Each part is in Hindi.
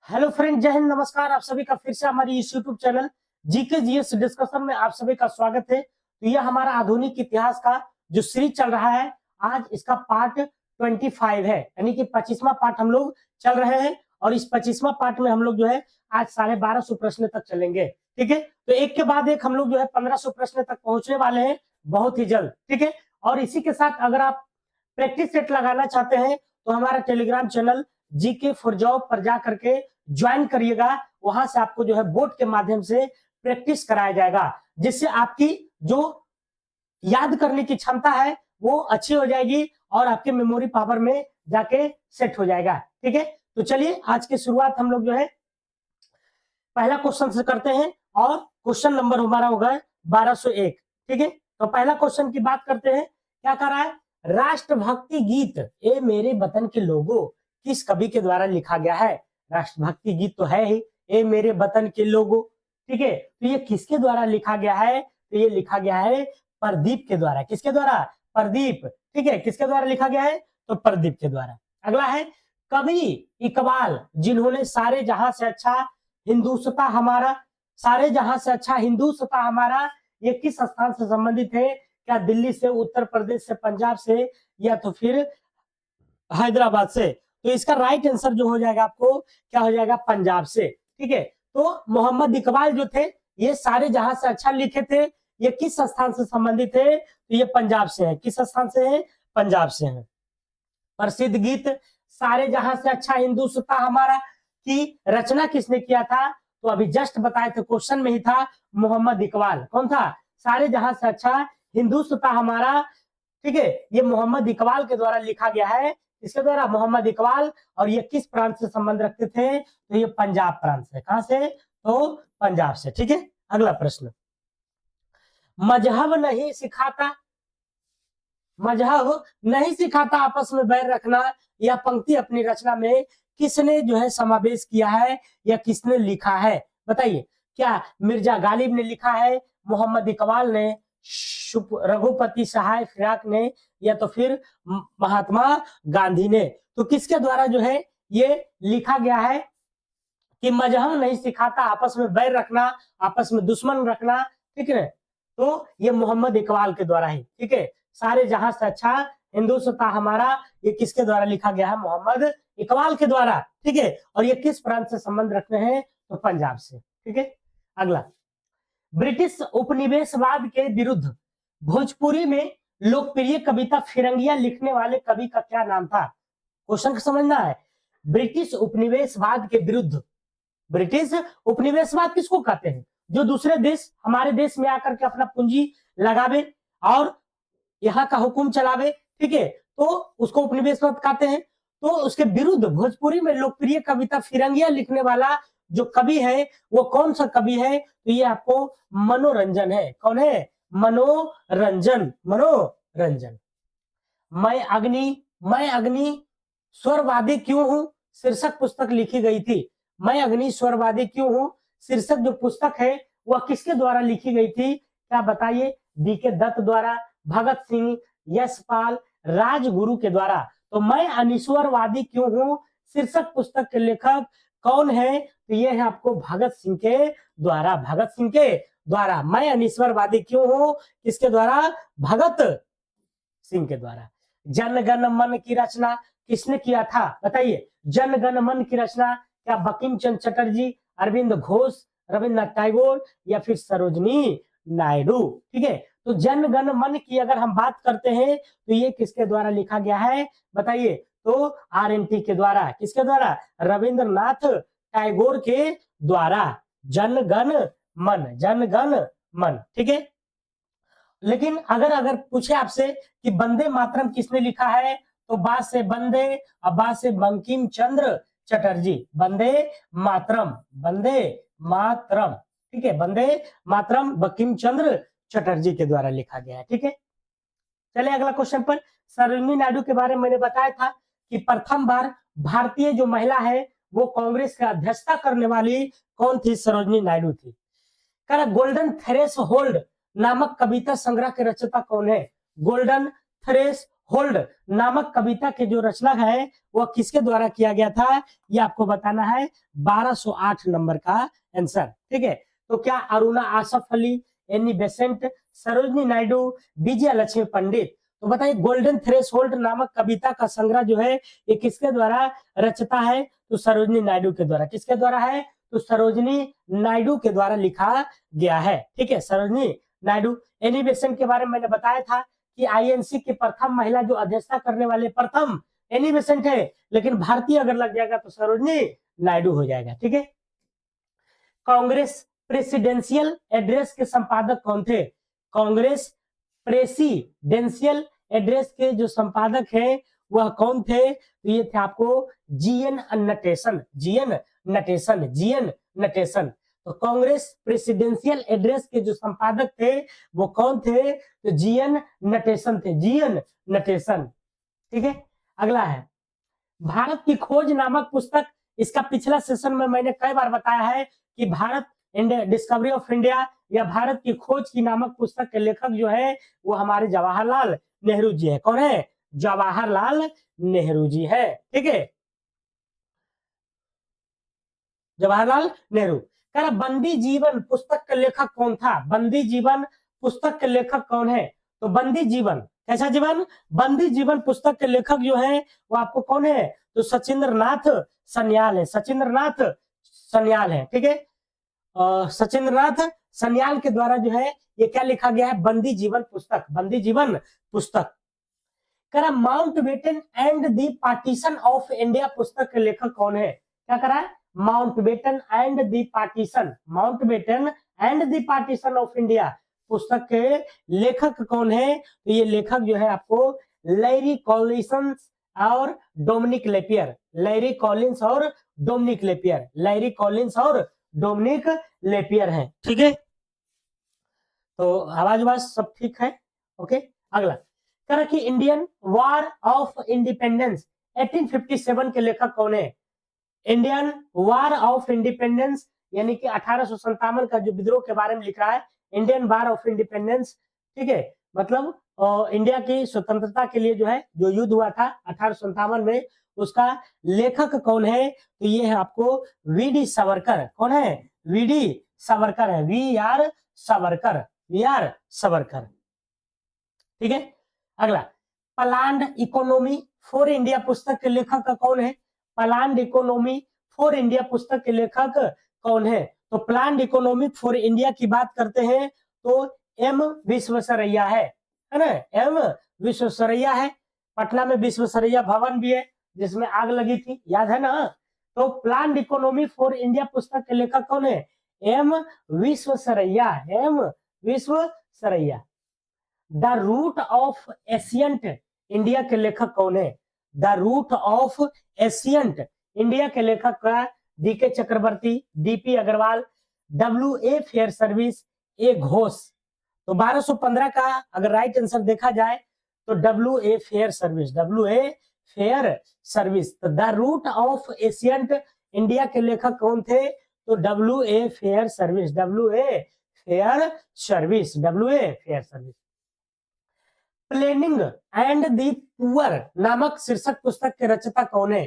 हेलो फ्रेंड, जय हिंद, नमस्कार। आप सभी का फिर से हमारी इस YouTube channel GK GS discussion में आप सभी का स्वागत है। तो यह हमारा आधुनिक इतिहास का जो सीरीज चल रहा है, आज इसका पार्ट 25 है, यानी कि 25वां पार्ट हम लोग चल रहे हैं। और इस 25वां पार्ट में हम लोग जो है आज 1250 प्रश्न तक चलेंगे। ठीक है, तो एक के बाद एक हम लोग जो है 1500 प्रश्न तक पहुंचने वाले हैं बहुत ही जल्द। ठीक है, और इसी के साथ अगर आप प्रैक्टिस सेट लगाना चाहते हैं तो हमारा Telegram channel GK for job पर जा करके ज्वाइन करिएगा। वहां से आपको जो है बोर्ड के माध्यम से प्रैक्टिस कराया जाएगा, जिससे आपकी जो याद करने की क्षमता है वो अच्छी हो जाएगी और आपके मेमोरी पावर में जाके सेट हो जाएगा। ठीक है, तो चलिए आज की शुरुआत हम लोग जो है पहला क्वेश्चन से करते हैं और क्वेश्चन नंबर हमारा होगा 1201। ठीक है, तो पहला क्वेश्चन की बात करते हैं। क्या कर रहा है? राष्ट्रभक्ति गीत ए मेरे वतन के लोगों किस कवि के द्वारा लिखा गया है? राष्ट्रभक्ति गीत तो है ही, ए मेरे वतन के लोगों। ठीक है, तो ये किसके द्वारा लिखा गया है? तो ये लिखा गया है प्रदीप के द्वारा। किसके द्वारा? प्रदीप। ठीक है, किसके द्वारा लिखा गया है? तो प्रदीप के द्वारा। अगला है कवि इकबाल, जिन्होंने सारे जहां से अच्छा हिंदुस्तां हमारा, सारे जहां से अच्छा हिंदुस्तां हमारा, ये किस स्थान से संबंधित है? क्या दिल्ली से, उत्तर प्रदेश से, पंजाब से, या तो फिर हैदराबाद से? तो इसका राइट आंसर जो हो जाएगा आपको क्या हो जाएगा? पंजाब से। ठीक है, तो मोहम्मद इकबाल जो थे ये सारे जहां से अच्छा लिखे थे। ये किस स्थान से संबंधित है? तो ये पंजाब से है। किस स्थान से है? पंजाब से है। प्रसिद्ध गीत सारे जहां से अच्छा हिंदुस्तां हमारा की रचना किसने किया था? तो अभी जस्ट बताए थे, क्वेश्चन में ही था, मोहम्मद इकबाल। कौन था? सारे जहां से अच्छा हिंदुस्तां हमारा। ठीक है, ये मोहम्मद इकबाल के द्वारा लिखा गया है। इसके द्वारा मोहम्मद इकबाल। और ये किस प्रांत से संबंध रखते थे? तो ये पंजाब प्रांत से। कहां से? तो पंजाब से। ठीक है, अगला प्रश्न। मजहब नहीं सिखाता, मजहब नहीं सिखाता आपस में बैर रखना, यह पंक्ति अपनी रचना में किसने जो है समावेश किया है या किसने लिखा है? बताइए। क्या मिर्जा गालिब ने लिखा है, मोहम्मद इकबाल ने, रघुपति सहाय फिराक ने, या तो फिर महात्मा गांधी ने? तो किसके द्वारा जो है ये लिखा गया है कि मजहब नहीं सिखाता आपस में बैर रखना, आपस में दुश्मन रखना? ठीक है, तो ये मोहम्मद इकबाल के द्वारा ही। ठीक है, सारे जहां से अच्छा हिंदुस्तां हमारा, ये किसके द्वारा लिखा गया है? मोहम्मद इकबाल के द्वारा। ठीक है, और ये किस प्रांत से संबंध रखते हैं? तो पंजाब से। ठीक है, अगला। ब्रिटिश उपनिवेशवाद के विरुद्ध भोजपुरी में लोकप्रिय कविता फिरंगिया लिखने वाले कवि का क्या नाम था? क्वेश्चन समझना है। ब्रिटिश उपनिवेशवाद के विरुद्ध, ब्रिटिश उपनिवेशवाद किसको कहते हैं? जो दूसरे देश हमारे देश में आकर के अपना पूंजी लगावे और यहाँ का हुकुम चलावे। ठीक है, तो उसको उपनिवेशवाद कहते हैं। तो उसके विरुद्ध भोजपुरी में लोकप्रिय कविता फिरंगिया लिखने वाला जो कवि है वो कौन सा कवि है? तो ये आपको मनोरंजन है। कौन है? मनोरंजन। मनोरंजन। मैं अग्नि स्वरवादी क्यों हूं शीर्षक पुस्तक लिखी गई थी। मैं अग्नि स्वरवादी क्यों हूं शीर्षक जो पुस्तक है वह किसके द्वारा लिखी गई थी? क्या बताइए? बीके दत्त द्वारा, भगत सिंह, यशपाल, राजगुरु के द्वारा। तो मैं अनिश्वरवादी क्यों हूं शीर्षक पुस्तक के लेखक कौन है? तो ये है आपको भगत सिंह के द्वारा। भगत सिंह के द्वारा मैं अनिश्वरवादी क्यों हूं किसके द्वारा? भगत सिंह के द्वारा। जन गण मन की रचना किसने किया था? बताइए। जन गण मन की रचना क्या बंकिम चंद्र चटर्जी, अरविंद घोष, रविन्द्रनाथ टैगोर, या फिर सरोजनी नायडू? ठीक है, तो जन गण मन की अगर हम बात करते हैं तो ये किसके द्वारा लिखा गया है? बताइए। तो आरएनटी के द्वारा। किसके द्वारा? रविंद्रनाथ टैगोर के द्वारा। जन गण मन, जन गण मन। ठीक है, लेकिन अगर पूछे आपसे कि वंदे मातरम किसने लिखा है? तो बा से वंदे, अबा से बंकिम चंद्र चटर्जी। वंदे मातरम, वंदे मातरम। ठीक है, वंदे मातरम बंकिम चंद्र चटर्जी के द्वारा लिखा गया है। ठीक है, चले अगला क्वेश्चन पर। सरोजिनी नायडू के बारे में मैंने बताया था कि प्रथम बार भारतीय जो महिला है वो कांग्रेस की अध्यक्षता करने वाली कौन थी? सरोजिनी नायडू थी। गोल्डन थ्रेश होल्ड नामक कविता संग्रह के रचयिता कौन है? गोल्डन थ्रेश होल्ड नामक कविता के जो रचना है वह किसके द्वारा किया गया था, ये आपको बताना है। 1208 नंबर का आंसर। ठीक है, तो क्या अरुणा आसफ अली, एनी बेसेंट, सरोजनी नायडू, विजय लक्ष्मी पंडित। तो बताइए गोल्डन थ्रेशोल्ड नामक कविता का संग्रह जो है ये किसके द्वारा रचता है, तो सरोजनी नायडू के द्वारा। किसके द्वारा है, तो सरोजनी नायडू के द्वारा लिखा गया है। ठीक है, सरोजनी नायडू। एनी बेसेंट के बारे में मैंने बताया था कि आईएनसी की प्रथम महिला जो अध्यक्षता करने वाले प्रथम एनी बेसेंट है, लेकिन भारतीय अगर लग जाएगा तो सरोजनी नायडू हो जाएगा। ठीक है, कांग्रेस प्रेसिडेंशियल एड्रेस के संपादक कौन थे, कांग्रेस प्रेसिडेंशियल एड्रेस के जो संपादक हैं वह कौन थे, तो ये थे आपको G N Natesan, G N Natesan, G N Natesan. तो कांग्रेस प्रेसिडेंशियल एड्रेस के जो संपादक थे वो कौन थे, तो जीएन नटेशन थे, जीएन नटेशन। ठीक है, अगला है भारत की खोज नामक पुस्तक। इसका पिछला सेशन में मैंने कई बार बताया है कि Bharat India discovery of India या भारत की खोज की नामक पुस्तक के लेखक जो है वो हमारे जवाहरलाल नेहरू जी है। कौन है, जवाहरलाल नेहरू जी है। ठीक है, जवाहरलाल नेहरू। कह बंदी जीवन पुस्तक के लेखक कौन था, बंदी जीवन पुस्तक के लेखक कौन है, तो बंदी जीवन कैसा जीवन, बंदी जीवन पुस्तक के लेखक जो है वो आपको कौन है, तो सचिंद्र नाथ सन्याल है, सचिंद्र नाथ सन्याल है। ठीक है, सचिंद्र नाथ सन्याल के द्वारा जो है ये क्या लिखा गया है, बंदी जीवन पुस्तक, बंदी जीवन पुस्तक। करा Mountbatten and the partition of India पुस्तक के लेखक कौन है, क्या करा है, Mountbatten and the partition, Mountbatten and the partition of India पुस्तक के लेखक कौन है, तो ये लेखक जो है आपको लैरी कॉलिंस और डोमिनिक लेपियर, लैरी कॉलिंस और डोमिनिक लेपियर, लैरी कॉलिंस और डोमिनिक लेपियर है। ठीक है, तो आवाज सब ठीक है। ओके, अगला करा कि इंडियन वॉर ऑफ इंडिपेंडेंस 1857 के लेखक कौन है, इंडियन वॉर ऑफ इंडिपेंडेंस यानी कि 1857 का जो विद्रोह के बारे में लिख रहा है, इंडियन वॉर ऑफ इंडिपेंडेंस। ठीक है, मतलब इंडिया की स्वतंत्रता के लिए जो है जो युद्ध हुआ था 1857 में, उसका लेखक कौन है, तो ये है आपको वीडी सावरकर। कौन है, वीडी सावरकर है, V R Savarkar, V R Savarkar. ठीक है, अगला प्लान्ड इकोनॉमी फॉर इंडिया पुस्तक के लेखक कौन है, प्लान्ड इकोनॉमी फॉर इंडिया पुस्तक के लेखक कौन है, तो प्लान्ड इकोनॉमी फॉर इंडिया की बात करते हैं तो एम विश्वेश्वरैया है ना, एम विश्वेश्वरैया है। पटना में विश्वेश्वरैया भवन भी है जिसमें आग लगी थी, याद है ना। तो प्लान्ड इकोनॉमी फॉर इंडिया पुस्तक के लेखक कौन है, M Visvesvaraya, M Visvesvaraya. The root of ancient India के लेखक कौन है, the root of ancient India के लेखक का DK Chakrabarti, DP Agrawal, W A Fairservis, A Ghosh. तो 1215 का अगर राइट आंसर देखा जाए तो W A Fairservis, W A Fairservis. तो the root of ancient India के लेखक कौन थे, तो W A Fairservis, W A Fairservis, W A fair service. Planning and the poor नामक शीर्षक पुस्तक के रचयिता कौन है,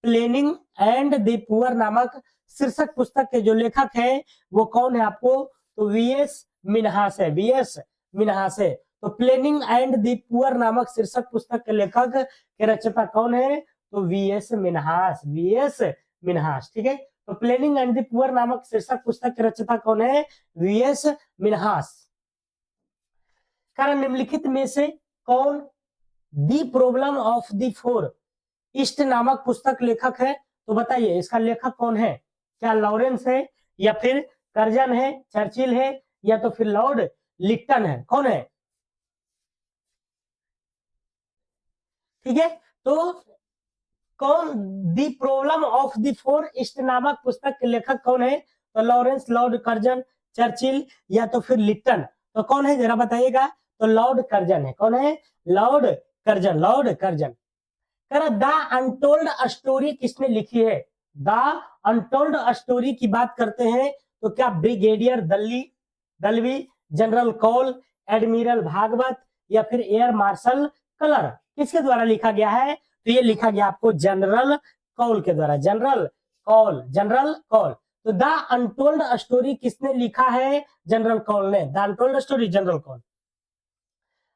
प्लेनिंग एंड द पुअर नामक शीर्षक पुस्तक के जो लेखक हैं वो कौन है आपको, तो वीएस मिन्हास है, वीएस मिन्हास है। तो प्लेनिंग एंड द पुअर नामक शीर्षक पुस्तक के लेखक के रचयिता कौन है, तो वीएस मिन्हास, वीएस मिन्हास। ठीक है, तो प्लेनिंग एंड द पुअर नामक शीर्षक पुस्तक के रचयिता कौन है, वीएस मिन्हास। कारण निम्नलिखित में से कौन the problem of the far east नामक पुस्तक लेखक है, तो बताइए इसका लेखक कौन है, क्या लॉरेंस है या फिर कर्जन है, चर्चिल है या तो फिर लॉर्ड लिट्टन है, कौन है। ठीक है, तो कौन the problem of the far east नामक पुस्तक के लेखक कौन है, तो लॉरेंस, लॉर्ड कर्जन, चर्चिल या तो फिर लिट्टन। तो कौन है जरा बताइएगा, तो लॉर्ड कर्जन है। कौन है, Lord Curzon, Lord Curzon. The untold story किसने लिखी है, द अनटोल्ड स्टोरी की बात करते हैं तो क्या brigadier Dalvi, general Kaul, admiral Bhagwat या फिर एयर मार्शल कलर। किसके द्वारा लिखा गया है? तो ये लिखा गया आपको जनरल कौल के द्वारा, जनरल कौल, जनरल कौल। तो द अनटोल्ड स्टोरी किसने लिखा है? जनरल कौल ने, the untold story general Kaul.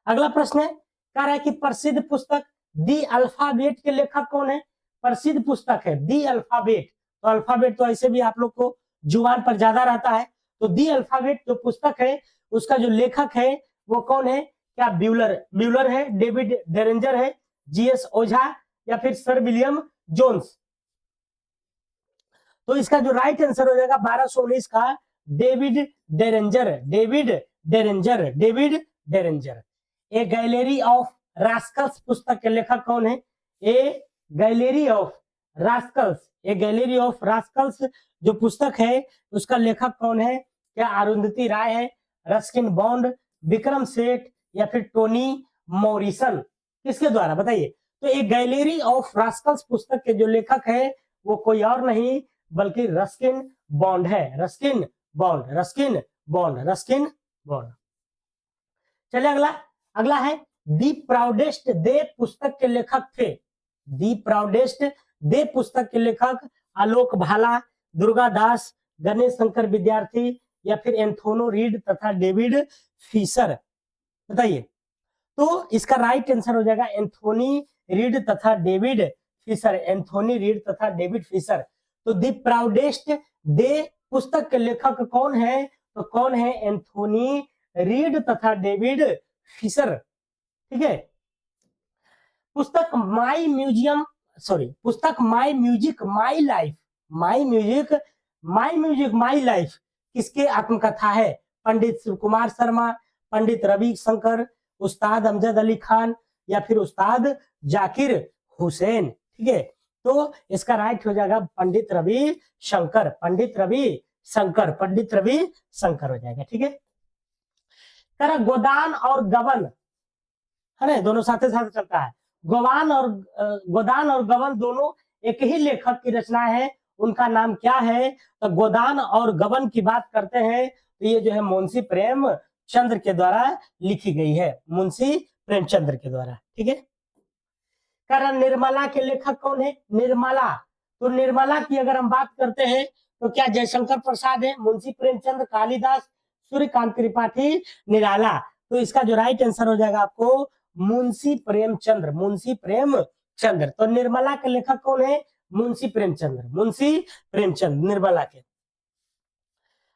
अगला प्रश्न है, कह रहा है कि प्रसिद्ध पुस्तक दी अल्फाबेट के लेखक कौन है? प्रसिद्ध पुस्तक है दी अल्फाबेट, तो अल्फाबेट तो ऐसे भी आप लोग को जुबान पर ज्यादा रहता है, तो दी अल्फाबेट जो पुस्तक है उसका जो लेखक है वो कौन है? क्या ब्यूलर, ब्यूलर है, डेविड डेरेंजर है, जीएस ओझा, या फिर सर विलियम जोन्स? तो इसका जो राइट आंसर हो जाएगा 1219 का David Derenger, David Derenger, David Derenger. A gallery of rascals पुस्तक के लेखक कौन है? A gallery of rascals, a gallery of rascals जो पुस्तक है उसका लेखक कौन है? क्या अरुंधति राय है, रस्किन बॉन्ड, विक्रम सेठ, या फिर टोनी मॉरिसन? किसके द्वारा बताइए? तो एक गैलेरी ऑफ रास्कल्स पुस्तक के जो लेखक है वो कोई और नहीं बल्कि रस्किन बॉन्ड है, Ruskin bond, Ruskin bond, Ruskin bond. चलिए अगला, अगला है दी प्राउडेस्ट दे पुस्तक के लेखक थे, दी प्राउडेस्ट दे पुस्तक के लेखक आलोक भाला, दुर्गा दास, गणेश शंकर विद्यार्थी, या फिर एंथोनो रीड तथा डेविड फिशर? बताइए। तो इसका राइट आंसर हो जाएगा एंथोनी रीड तथा डेविड फिशर, एंथोनी रीड तथा डेविड फिशर। तो दी प्राउडेस्ट दे पुस्तक के लेखक कौन है? तो कौन है? एंथोनी रीड तथा डेविड फिशर। ठीक है। पुस्तक माई म्यूजियम, सॉरी, पुस्तक my music my life, my music my music my life किसके आत्मकथा है? पंडित शिव कुमार शर्मा, पंडित रवि शंकर, उस्ताद अमजद अली खान, या फिर उस्ताद जाकिर हुसैन? ठीक है। तो इसका राइट हो जाएगा पंडित रवि शंकर, पंडित रवि शंकर, पंडित रवि शंकर हो जाएगा। ठीक है। करा गोदान और गबन है ना, दोनों साथ साथ चलता है। गोदान और गबन दोनों एक ही लेखक की रचना है, उनका नाम क्या है? तो गोदान और गबन की बात करते हैं तो ये जो है मुंशी प्रेमचंद्र के द्वारा लिखी गई है, मुंशी प्रेमचंद्र के द्वारा। ठीक है। कारण निर्मला के लेखक कौन है? निर्मला, तो निर्मला की अगर हम बात करते हैं तो क्या जयशंकर प्रसाद है, मुंशी प्रेमचंद्र, कालिदास, सूर्यकांत त्रिपाठी, निराला? तो इसका जो राइट आंसर हो जाएगा आपको मुंशी प्रेमचंद्र, मुंशी प्रेमचंद्र। तो निर्मला के लेखक कौन है? मुंशी प्रेमचंद्र, मुंशी प्रेमचंद्र, निर्मला के।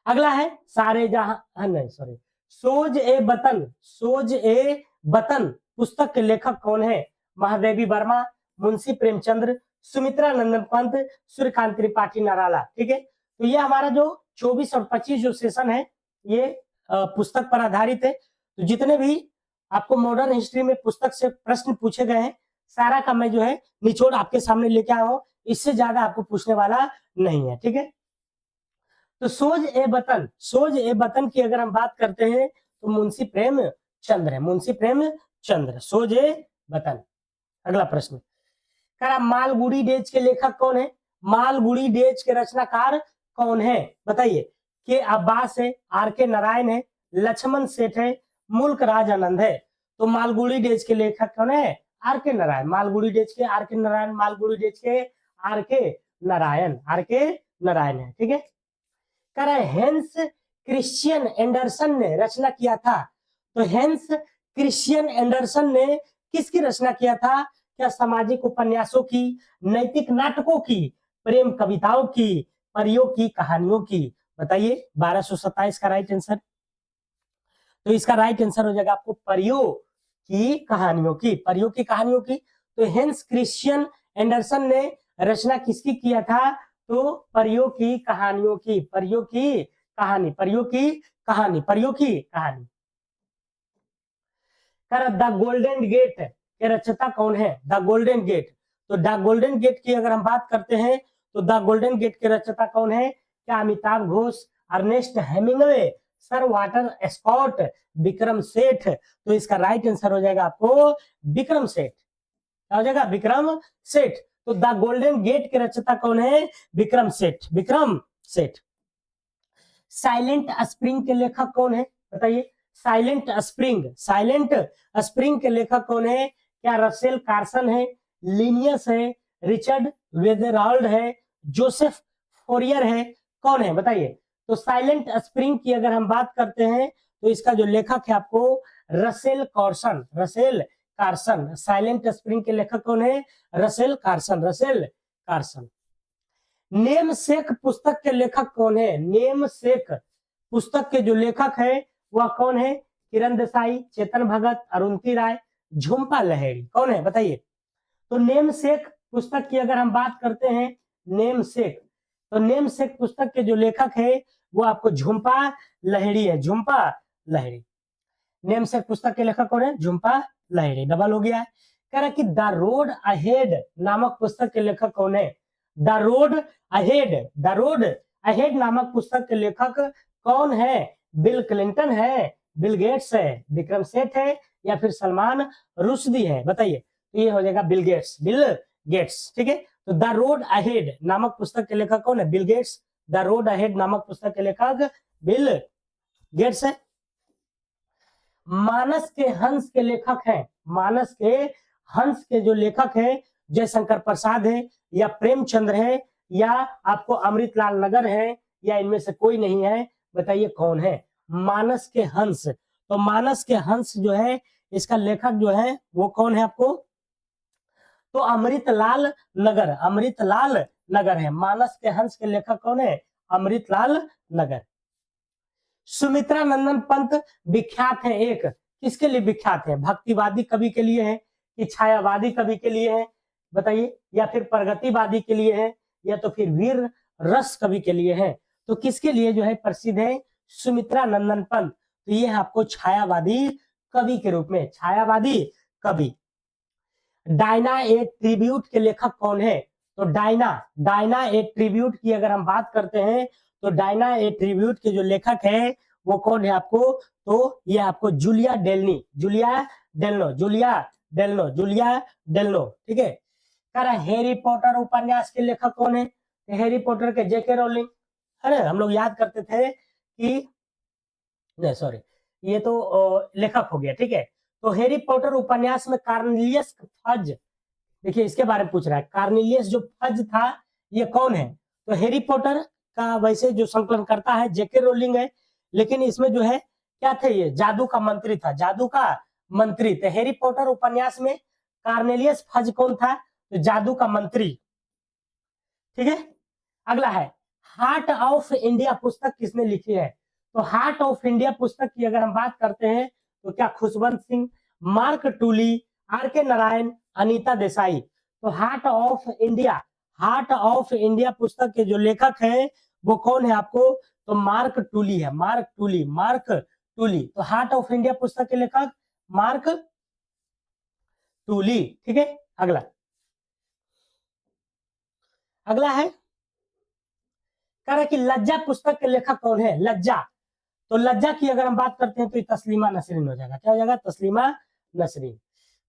अगला है सारे जहां, नहीं सॉरी, सोज ए बतन, सोज ए बतन पुस्तक के लेखक कौन है? महादेवी वर्मा, मुंशी प्रेमचंद्र, सुमित्रा नंदन पंत, सूर्यकांत त्रिपाठी, नराला? ठीक है। तो ये हमारा जो 24 और 25 जो सेशन है ये पुस्तक पर आधारित है। तो जितने भी आपको मॉडर्न हिस्ट्री में पुस्तक से प्रश्न पूछे गए हैं सारा का मैं जो है निचोड़ आपके सामने लेके आया हूं, इससे ज्यादा आपको पूछने वाला नहीं है। ठीक है। तो सोज ए बतन, सोज ए बतन की अगर हम बात करते हैं तो मुंशी प्रेमचंद्र है, मुंशी प्रेमचंद्र, सोज ए बतन। अगला प्रश्न, करा मालगुडी डेज के लेखक कौन है? मालगुडी डेज के रचनाकार कौन है? बताइए। के अब्बास है, आर के नारायण है, लक्ष्मण सेठ है, मुल्क राज आनंद है? तो मालगुडी डेज के लेखक कौन है? आर के नारायण, मालगुडी डेज के आर के नारायण, मालगुडी डेज के आर के नारायण, आर के नारायण है। ठीक है। करा हेंस क्रिश्चियन एंडरसन ने रचना किया था, तो हेंस क्रिश्चियन एंडरसन ने किसकी रचना किया था? क्या सामाजिक उपन्यासों की, नैतिक नाटकों की, प्रेम कविताओं की, परियों की कहानियों की? बताइए। 1227 का राइट आंसर। तो इसका राइट आंसर हो जाएगा आपको परियों की कहानियों की, परियों की कहानियों की। तो हेंस क्रिश्चियन एंडरसन ने रचना किसकी किया था? तो परियों की कहानियों की, परियों की कहानी, परियों की कहानी, परियों की कहानी। द गोल्डन गेट के रचयिता कौन है? द गोल्डन गेट, तो द गोल्डन गेट की अगर हम बात करते हैं तो द गोल्डन गेट के रचयिता कौन है? क्या Amitabh Ghosh, Ernest Hemingway, sir Walter Scott, Vikram Seth? तो इसका राइट आंसर हो जाएगा आपको विक्रम सेठ, क्या हो जाएगा? विक्रम सेठ। तो द गोल्डन गेट के रचयिता कौन है? विक्रम सेठ, विक्रम सेठ। साइलेंट स्प्रिंग के लेखक कौन है? बताइए। साइलेंट स्प्रिंग, साइलेंट स्प्रिंग के लेखक कौन है? क्या रसेल कार्सन है, लिनियस है, रिचर्ड वेदरऑल्ड है, जोसेफ फोरियर है, कौन है बताइए। तो साइलेंट स्प्रिंग की अगर हम बात करते हैं तो इसका जो लेखक है आपको Russell Carson, Russell Carson. Silent spring के लेखक कौन है? Russell Carson, Russell Carson. Name सेक पुस्तक के लेखक कौन है? नेम सेक पुस्तक के जो लेखक है वह कौन है? किरण देसाई, चेतन भगत, अरुंधति राय, झुम्पा लाहिड़ी, कौन है बताइए। तो नेम सेक पुस्तक की अगर हम बात करते हैं, नेम सेक, तो नेम सेक पुस्तक के जो लेखक है वो आपको झुम्पा लाहिड़ी है, झुम्पा लाहिड़ी। नेम सेक पुस्तक के लेखक कौन है? झुम्पा लाहिड़ी, डबल हो गया है। कह रहा है कि द रोड अहेड नामक पुस्तक के लेखक कौन है? The road ahead, the road ahead नामक पुस्तक के लेखक कौन है? बिल क्लिंटन है, बिल गेट्स है, विक्रम सेठ है, या फिर सलमान रुश्दी है बताइए। तो ये हो जाएगा बिल गेट्स, बिल गेट्स, ठीक है। तो द रोड अहेड नामक पुस्तक के लेखक कौन है? Bill Gates. The road ahead नामक पुस्तक के लेखक बिल गेट्स है। मानस के हंस के लेखक हैं, मानस के हंस के जो लेखक है जयशंकर प्रसाद है, या प्रेमचंद्र है, या आपको अमृतलाल नगर है, या इनमें से कोई नहीं है, बताइए कौन है? मानस के हंस। तो मानस के हंस जो है इसका लेखक जो है वो कौन है आपको? तो अमृतलाल नगर, अमृतलाल नगर है। मानस के हंस के लेखक कौन है? अमृतलाल नगर। सुमित्रा नंदन पंत विख्यात है, एक किसके लिए विख्यात है? भक्तिवादी कवि के लिए है, कि छायावादी कवि के लिए है बताइए, या फिर प्रगतिवादी के लिए है, या तो फिर वीर रस कवि के लिए है। तो किसके लिए जो है प्रसिद्ध है? सुमित्रा नंदन पंत। तो ये है आपको छायावादी कवि के रूप में, छायावादी कवि। डायना ए ट्रिब्यूट के लेखक कौन है? तो डायना, डायना ए ट्रिब्यूट की अगर हम बात करते हैं तो डायना ए ट्रिब्यूट के जो लेखक है वो कौन है आपको? तो ये आपको Julia Delany, Julia Delno, Julia Delno, Julia Delno, ठीक है। कह रहा हैरी पॉटर उपन्यास के लेखक कौन है? हैरी पॉटर के जेके रोलिंग, है ना, हम लोग याद करते थे कि नहीं सॉरी, ये तो लेखक हो गया, ठीक है। तो हैरी पॉटर उपन्यास में कार्नेलियस फज, देखिए इसके बारे में पूछ रहा है, कार्नेलियस जो फज था ये कौन है? तो हैरी पॉटर का वैसे जो संकलन करता है जेके रोलिंग है, लेकिन इसमें जो है क्या थे? ये जादू का मंत्री था, जादू का मंत्री। तो हैरी पॉटर उपन्यास में कार्नेलियस फज कौन था? तो जादू का मंत्री, ठीक है। अगला है हार्ट ऑफ इंडिया पुस्तक किसने लिखी है? तो हार्ट ऑफ इंडिया पुस्तक की अगर हम बात करते हैं तो क्या खुशवंत सिंह, मार्क टूली, आर के नारायण, अनीता देसाई। तो heart of India, heart of India पुस्तक के जो लेखक हैं वो कौन है आपको? तो मार्क टूली है, मार्क टूली, मार्क टूली। तो हार्ट ऑफ इंडिया पुस्तक के लेखक मार्क टूली, ठीक है। अगला, अगला है कह रहा है कि लज्जा पुस्तक के लेखक कौन है? लज्जा, तो लज्जा की अगर हम बात करते हैं तो तस्लीमा नसरीन हो जाएगा। क्या हो जाएगा? तस्लीमा नसरीन।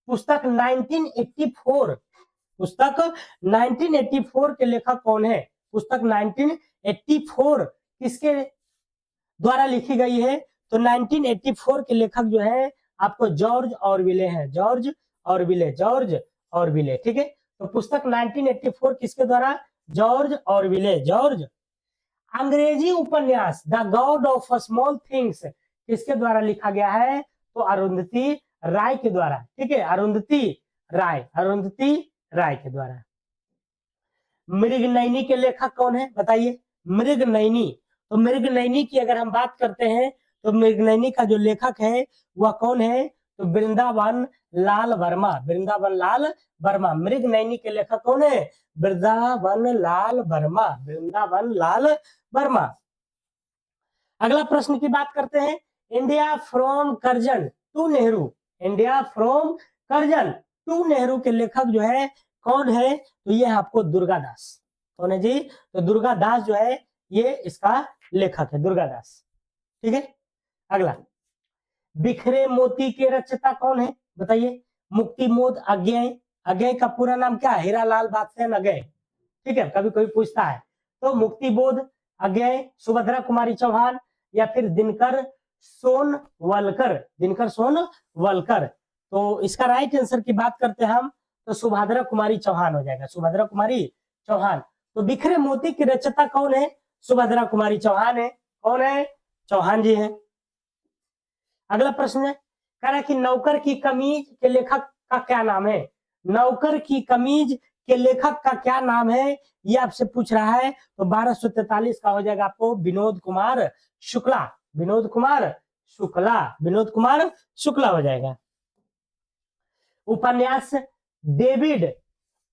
पुस्तक 1984, पुस्तक 1984 के लेखक कौन है? पुस्तक 1984 किसके द्वारा लिखी गई है? तो 1984 के लेखक जो है आपको जॉर्ज ऑरविले हैं, जॉर्ज ऑरविले, जॉर्ज ऑरविले, ठीक है। तो पुस्तक 1984 किसके द्वारा? George Orwell, George. अंग्रेजी उपन्यास the god of small things किसके द्वारा लिखा गया है? तो अरुंधति राय के द्वारा, ठीक है, अरुंधति राय, अरुंधति राय के द्वारा। मृगनयनी के लेखक कौन है बताइए? मृगनयनी। तो मृगनयनी की अगर हम बात करते हैं तो मृगनयनी का जो लेखक है वह कौन है? तो वृंदावन लाल वर्मा, वृंदावन लाल वर्मा। मृगनयनी के लेखक कौन है? वृंदावन लाल वर्मा, वृंदावन लाल वर्मा। अगला प्रश्न की बात करते हैं, India from Curzon to Nehru, India from Curzon to Nehru के लेखक जो है कौन है? तो ये आपको दुर्गादास, कौन है जी? तो दुर्गादास जो है ये इसका लेखक है, दुर्गादास, ठीक है। अगला, बिखरे मोती के रचयिता कौन है बताइए? मुक्तिमोद अज्ञेय, अज्ञेय का पूरा नाम क्या है? हीरालाल बादशाह अज्ञेय, ठीक है, कभी कोई पूछता है। तो मुक्तिबोध अज्ञेय, सुभद्रा कुमारी चौहान, या फिर दिनकर सोनवलकर, दिनकर सोनवलकर। तो इसका राइट आंसर की बात करते हैं हम, तो सुभद्रा कुमारी चौहान हो जाएगा, सुभद्रा कुमारी चौहान। तो बिखरे मोती की रचयिता कौन है? सुभद्रा कुमारी चौहान है। कौन है? चौहान जी है। अगला प्रश्न है, कह रहा है कि नौकर की कमीज के लेखक का क्या नाम है? नौकर की कमीज के लेखक का क्या नाम है, ये आपसे पूछ रहा है। तो 1243 का हो जाएगा आपको विनोद कुमार शुक्ला, विनोद कुमार शुक्ला, विनोद कुमार शुक्ला हो जाएगा। उपन्यास डेविड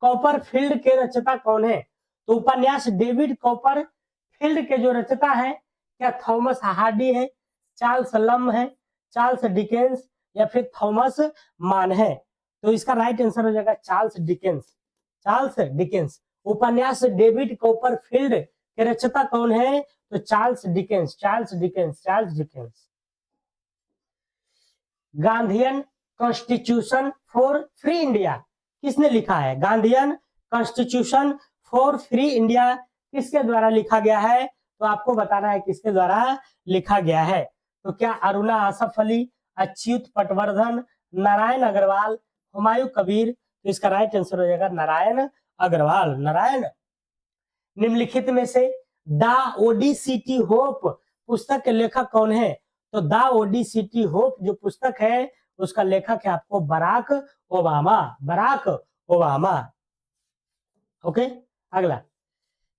कॉपरफील्ड के रचयिता कौन है? तो उपन्यास डेविड कॉपरफील्ड के जो रचयिता है, क्या थॉमस हार्डी है, चार्ल्स लम है, चार्ल्स डिकेंस या फिर थॉमस मान है? तो इसका राइट आंसर हो जाएगा चार्ल्स डिकेंस, चार्ल्स डिकेंस। उपन्यास डेविड कॉपरफील्ड के रचयिता कौन है? तो Charles Dickens, Charles Dickens, Charles Dickens. Gandhian constitution for free India किसने लिखा है? Gandhian constitution for free India किसके द्वारा लिखा गया है? तो आपको बताना है किसके द्वारा लिखा गया है। तो क्या अरुणा आसफ अली, अच्युत पटवर्धन, नारायण अग्रवाल, हुमायूं कबीर? तो इसका राइट आंसर हो जाएगा नारायण अग्रवाल, नारायण। निम्नलिखित में से द ओडिसिटी होप पुस्तक के लेखक कौन है? तो द ओडिसिटी होप जो पुस्तक है उसका लेखक है आपको Barack Obama, Barack Obama. Okay, अगला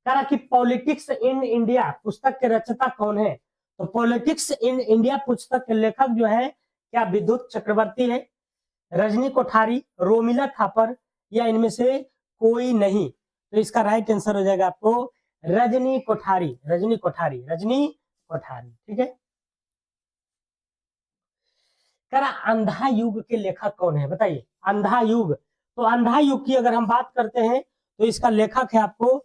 कह रहा कि पॉलिटिक्स इन इंडिया पुस्तक के रचयिता कौन है? तो पॉलिटिक्स इन इंडिया पुस्तक के लेखक जो है, क्या विद्युत चक्रवर्ती है, रजनी कोठारी, रोमिला थापर या इनमें से कोई नहीं? तो इसका राइट आंसर हो जाएगा आपको रजनी कोठारी, रजनी कोठारी, रजनी कोठारी। ठीक है। करा अंधा युग के लेखक कौन है? बताइए, अंधा युग। तो अंधा युग की अगर हम बात करते हैं तो इसका लेखक है आपको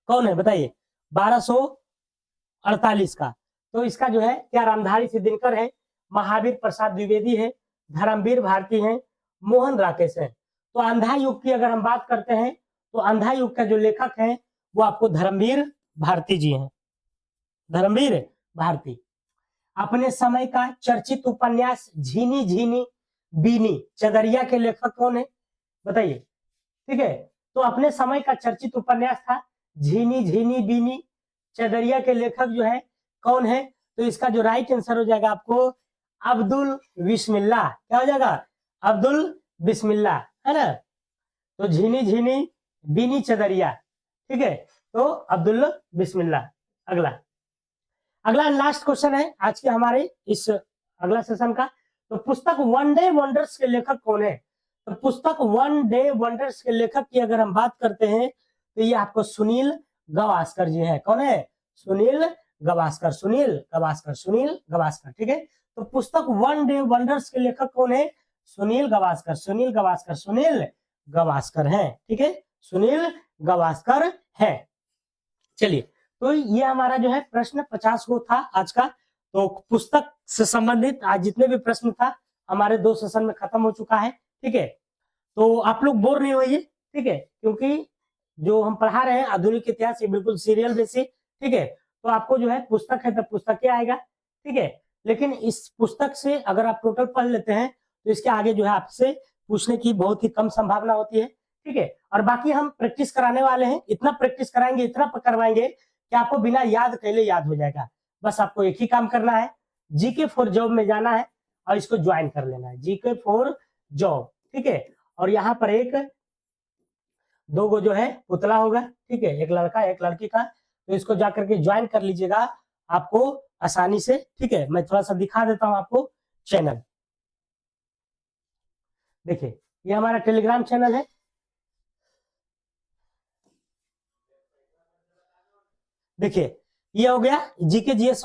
कौन है? बताइए, 1248 का। तो इसका जो है क्या रामधारी सिद्धिनकर है, महावीर प्रसाद द्विवेदी है, धर्मवीर भारती है, मोहन राकेश है। तो अंधा युग की अगर हम बात करते हैं तो अंधा युग का जो लेखक है वो आपको धर्मवीर भारती जी हैं, धर्मवीर भारती। अपने समय का चर्चित उपन्यास झीनी झीनी बीनी चदरिया के लेखक कौन है? बताइए। ठीक है, तो अपने समय का चर्चित उपन्यास था झीनी झीनी बीनी चदरिया के लेखक जो है कौन है? तो इसका जो राइट आंसर हो जाएगा आपको अब्दुल बिस्मिल्लाह। क्या हो जाएगा? अब्दुल बिस्मिल्लाह, है ना। तो झीनी झीनी बीनी चदरिया, ठीक है, तो अब्दुल बिस्मिल्लाह। अगला अगला लास्ट क्वेश्चन है आज के हमारे इस अगला सेशन का। तो पुस्तक वन डे वंडर्स के लेखक कौन है? तो पुस्तक वन डे वंडर्स के लेखक की अगर हम बात करते हैं तो ये आपको सुनील गावस्कर जी हैं। कौन है? सुनील गावस्कर, सुनील गावस्कर, सुनील गावस्कर। ठीक है, तो पुस्तक वन डे वंडर्स के लेखक कौन है? सुनील गावस्कर, सुनील गावस्कर, सुनील गावस्कर हैं। ठीक है, सुनील गावस्कर है। चलिए, तो ये हमारा जो है प्रश्न 50 को था आज का। तो पुस्तक से संबंधित आज जितने भी प्रश्न था हमारे 2 सेशन में खत्म हो चुका है। ठीक है, तो आप लोग बोर नहीं होइए, ठीक है, क्योंकि जो हम पढ़ा रहे हैं आधुनिक इतिहास ये बिल्कुल सीरियल बेसिस। ठीक है, तो आपको जो है पुस्तक है तो पुस्तक ही आएगा। ठीक है, लेकिन इस पुस्तक से अगर आप टोटल पढ़ लेते हैं तो इसके आगे जो है आपसे पूछने की बहुत ही कम संभावना होती है। ठीक है, और बाकी हम प्रैक्टिस कराने वाले हैं, इतना प्रैक्टिस कराएंगे, इतना करवाएंगे कि आपको बिना याद कैले याद हो जाएगा। बस आपको एक ही काम करना है, जीके फॉर जॉब में जाना है और इसको ज्वाइन कर लेना है, जीके फॉर जॉब। ठीक है, और यहाँ पर एक 2 गो जो है पुतला होगा, ठीक है, एक लड़का एक लड़की का, तो इसको जाकर के ज्वाइन कर लीजिएगा आपको आसानी से। ठीक है, मैं थोड़ा सा दिखा देता हूँ आपको चैनल। देखिए, ये हमारा टेलीग्राम चैनल है। देखिए, ये हो गया जीके जीएस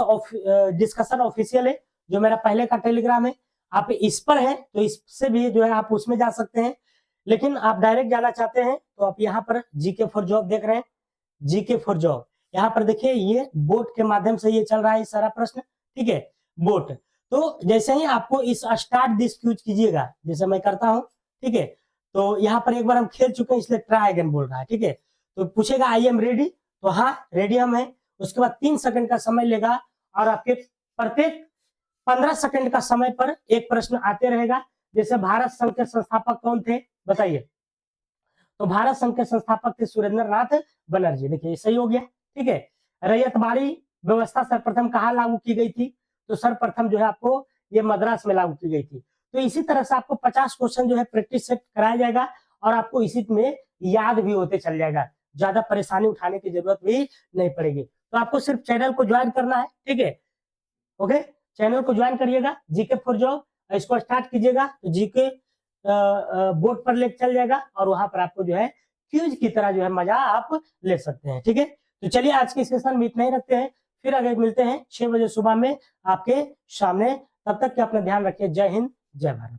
डिस्कशन ऑफिशियल है, जो मेरा पहले का टेलीग्राम है। आप इस पर हैं तो इससे भी जो है आप उसमें जा सकते हैं, लेकिन आप डायरेक्ट जाना चाहते हैं तो आप यहाँ पर जीके फॉर जॉब देख रहे हैं, जीके फॉर जॉब। यहाँ पर देखिए ये बोट के माध्यम से ये चल रहा है सारा प्रश्न। ठीक है, बोट। तो जैसे ही आपको इस स्टार्ट दिस क्यूज कीजिएगा, जैसे मैं करता हूँ, ठीक है, तो यहाँ पर एक बार हम खेल चुके हैं इसलिए ट्राई अगेन बोल रहा है। ठीक है, तो पूछेगा आई एम रेडी, तो हाँ रेडी हम है। उसके बाद 3 सेकंड का समय लेगा और आपके प्रत्येक 15 सेकंड का समय पर एक प्रश्न आते रहेगा। जैसे भारत संघ के संस्थापक कौन थे, बताइए। तो भारत संघ के संस्थापक थे सुरेंद्र नाथ बनर्जी। देखिए ये सही हो गया, ठीक है। रैयतबाड़ी व्यवस्था सर्वप्रथम कहाँ लागू की गई थी, तो सर्वप्रथम जो है आपको ये मद्रास में लागू की गई थी। तो इसी तरह से आपको 50 क्वेश्चन जो है प्रैक्टिस से कराया जाएगा और आपको इसी में याद भी होते चल जाएगा, ज्यादा परेशानी उठाने की जरूरत भी नहीं पड़ेगी। तो आपको सिर्फ चैनल को ज्वाइन करना है, ठीक है, ओके। चैनल को ज्वाइन करिएगा, जीके फॉर जॉब इसको स्टार्ट कीजिएगा, तो जीके बोर्ड पर ले चल जाएगा और वहां पर आपको जो है क्यूज की तरह जो है मजा आप ले सकते हैं, ठीक है। तो चलिए आज के सेशन में इतना ही रखते हैं, फिर अगर मिलते हैं 6 बजे सुबह में आपके सामने। तब तक के अपना ध्यान रखिए। जय हिंद, जय भारत।